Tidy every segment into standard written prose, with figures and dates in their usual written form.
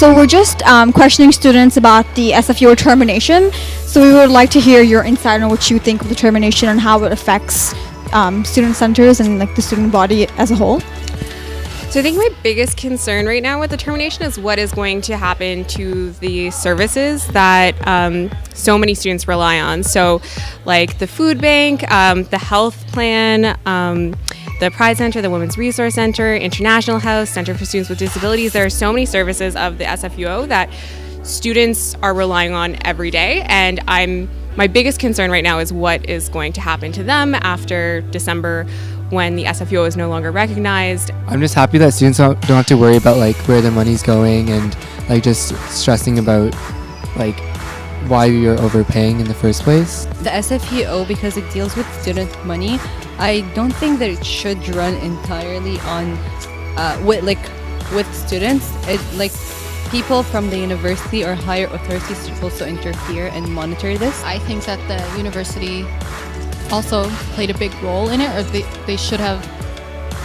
So we're just questioning students about the SFUO termination. So we would like to hear your insight on what you think of the termination and how it affects student centers and like the student body as a whole. So I think my biggest concern right now with the termination is what is going to happen to the services that so many students rely on. So like the food bank, the health plan, the Pride Center, the Women's Resource Center, International House, Center for Students with Disabilities. There are so many services of the SFUO that students are relying on every day, and my biggest concern right now is what is going to happen to them after December when the SFUO is no longer recognized. I'm just happy that students don't have to worry about like where their money's going and like just stressing about like why you're overpaying in the first place. The SFUO, because it deals with student money, I don't think that it should run entirely on with students. It like people from the university or higher authorities should also interfere and monitor this. I think that the university also played a big role in it, or they should have,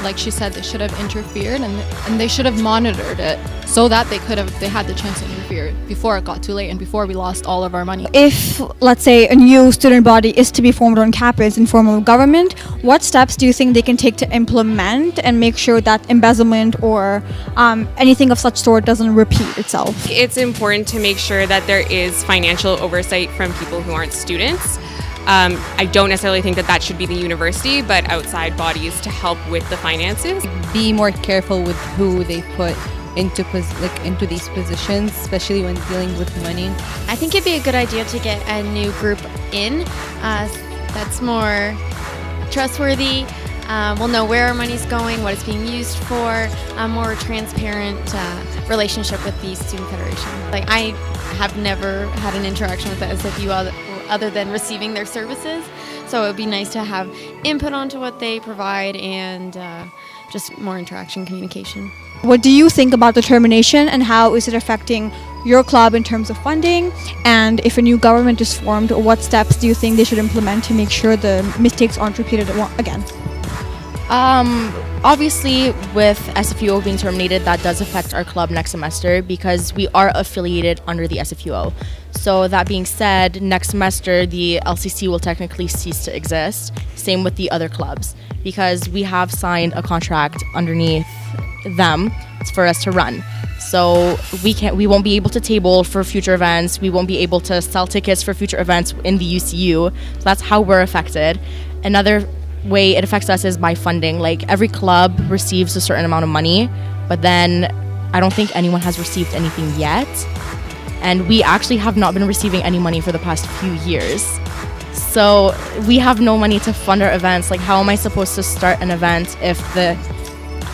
like she said, they should have interfered and they should have monitored it so that they had the chance to interfere before it got too late and before we lost all of our money. If, let's say, a new student body is to be formed on campus in form of government, what steps do you think they can take to implement and make sure that embezzlement or anything of such sort doesn't repeat itself? It's important to make sure that there is financial oversight from people who aren't students. I don't necessarily think that should be the university, but outside bodies to help with the finances. Be more careful with who they put into these positions, especially when dealing with money. I think it'd be a good idea to get a new group in that's more trustworthy. We'll know where our money's going, what it's being used for, a more transparent relationship with the Student Federation. Like, I have never had an interaction with the SFU other than receiving their services, so it would be nice to have input onto what they provide and just more interaction, communication. What do you think about the termination and how is it affecting your club in terms of funding? And if a new government is formed, what steps do you think they should implement to make sure the mistakes aren't repeated again? Obviously, with SFUO being terminated, that does affect our club next semester because we are affiliated under the SFUO. So that being said, next semester the LCC will technically cease to exist. Same with the other clubs because we have signed a contract underneath them for us to run. So we won't be able to table for future events. We won't be able to sell tickets for future events in the UCU. So that's how we're affected. Another way it affects us is by funding. Like, every club receives a certain amount of money, but then I don't think anyone has received anything yet. And we actually have not been receiving any money for the past few years. So we have no money to fund our events. Like, how am I supposed to start an event if the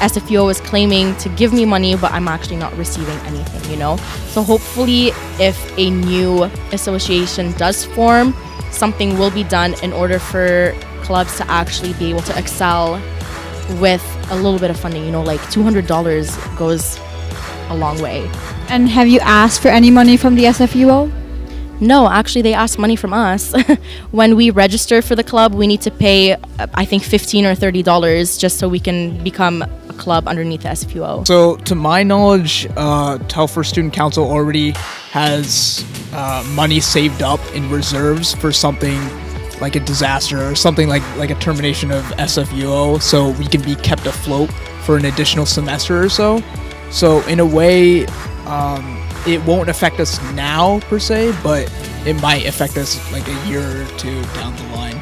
SFUO is claiming to give me money, but I'm actually not receiving anything, you know? So hopefully, if a new association does form, something will be done in order for clubs to actually be able to excel with a little bit of funding. You know, like $200 goes a long way. And have you asked for any money from the SFUO? No, actually they asked money from us. When we register for the club, we need to pay I think $15 or $30 just so we can become a club underneath the SFUO. So to my knowledge, Telfer Student Council already has money saved up in reserves for something like a disaster or something like a termination of SFUO, so we can be kept afloat for an additional semester or so. So in a way, it won't affect us now per se, but it might affect us like a year or two down the line.